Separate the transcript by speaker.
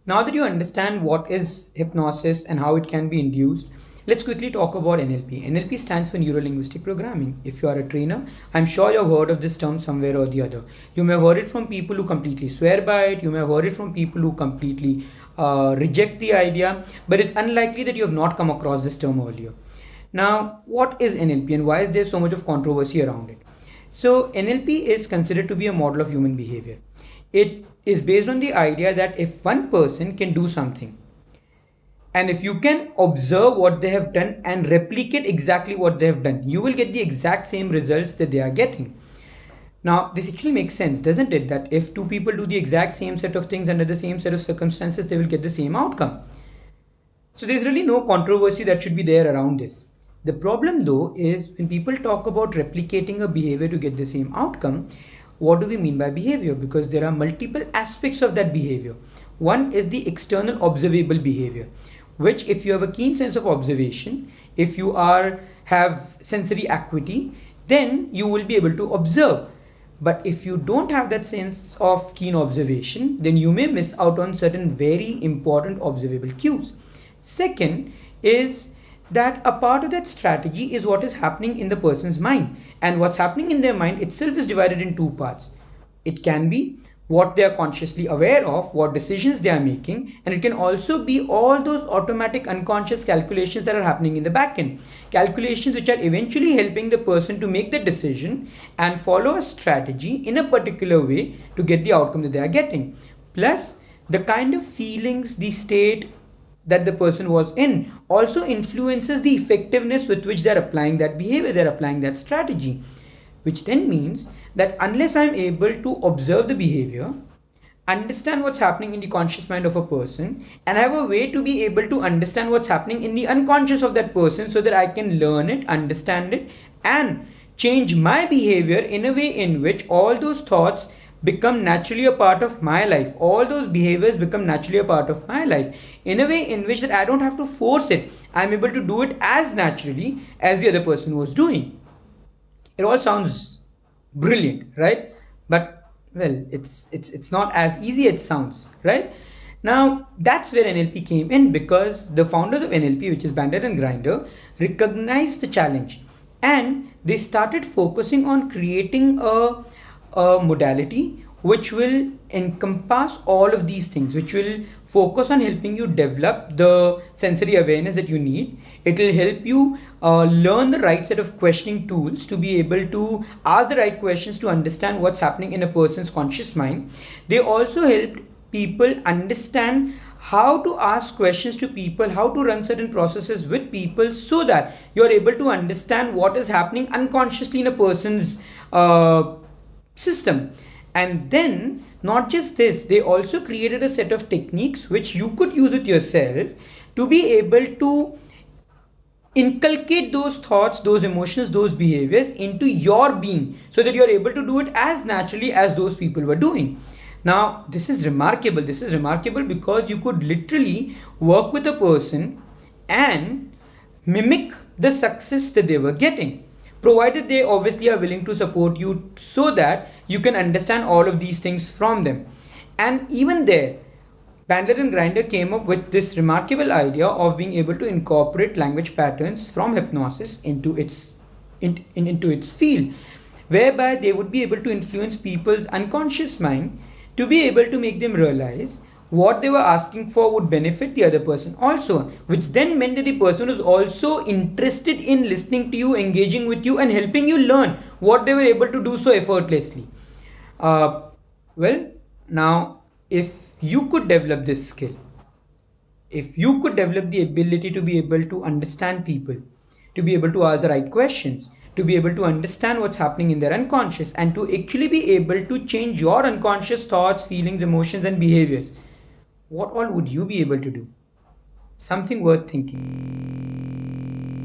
Speaker 1: Now that you understand what is hypnosis and how it can be induced, let's quickly talk about NLP. NLP stands for Neuro-Linguistic Programming. If you are a trainer, I'm sure you've heard of this term somewhere or the other. You may have heard it from people who completely swear by it. You may have heard it from people who completely reject the idea, but it's unlikely that you have not come across this term earlier. Now, what is NLP and why is there so much of controversy around it? So, NLP is considered to be a model of human behavior. It is based on the idea that if one person can do something, and if you can observe what they have done and replicate exactly what they have done, you will get the exact same results that they are getting. Now, this actually makes sense, doesn't it? That if two people do the exact same set of things under the same set of circumstances, they will get the same outcome. So there's really no controversy that should be there around this. The problem though is when people talk about replicating a behavior to get the same outcome, what do we mean by behavior? Because there are multiple aspects of that behavior. One is the external observable behavior, which if you have a keen sense of observation, if you have sensory acuity, then you will be able to observe. But if you don't have that sense of keen observation, then you may miss out on certain very important observable cues. Second is that a part of that strategy is what is happening in the person's mind, and what's happening in their mind itself is divided in two parts. It can be what they are consciously aware of, what decisions they are making, and it can also be all those automatic unconscious calculations that are happening in the back end. Calculations which are eventually helping the person to make the decision and follow a strategy in a particular way to get the outcome that they are getting. Plus, the kind of feelings, the state that the person was in also influences the effectiveness with which they're applying that behavior, they're applying that strategy, which then means that unless I'm able to observe the behavior, understand what's happening in the conscious mind of a person, and have a way to be able to understand what's happening in the unconscious of that person so that I can learn it, understand it, and change my behavior in a way in which all those thoughts become naturally a part of my life, all those behaviors become naturally a part of my life, in a way in which that I don't have to force it. I'm able to do it as naturally as the other person was doing. It all sounds brilliant, right? But well, it's not as easy as it sounds, right? Now that's where NLP came in, because the founders of NLP, which is Bandler and Grinder, recognized the challenge, and they started focusing on creating a modality which will encompass all of these things, which will focus on helping you develop the sensory awareness that you need. It will help you learn the right set of questioning tools to be able to ask the right questions to understand what's happening in a person's conscious mind. They also helped people understand how to ask questions to people, how to run certain processes with people, so that you're able to understand what is happening unconsciously in a person's system. And then not just this, they also created a set of techniques which you could use with yourself to be able to inculcate those thoughts, those emotions, those behaviors into your being, so that you're able to do it as naturally as those people were doing. Now this is remarkable. This is remarkable because you could literally work with a person and mimic the success that they were getting, provided they obviously are willing to support you so that you can understand all of these things from them. And even there, Bandler and Grinder came up with this remarkable idea of being able to incorporate language patterns from hypnosis into its field, whereby they would be able to influence people's unconscious mind to be able to make them realize what they were asking for would benefit the other person also, which then meant that the person was also interested in listening to you, engaging with you, and helping you learn what they were able to do so effortlessly. Well, now if you could develop this skill, if you could develop the ability to be able to understand people, to be able to ask the right questions, to be able to understand what's happening in their unconscious, and to actually be able to change your unconscious thoughts, feelings, emotions, and behaviors, what all would you be able to do? Something worth thinking.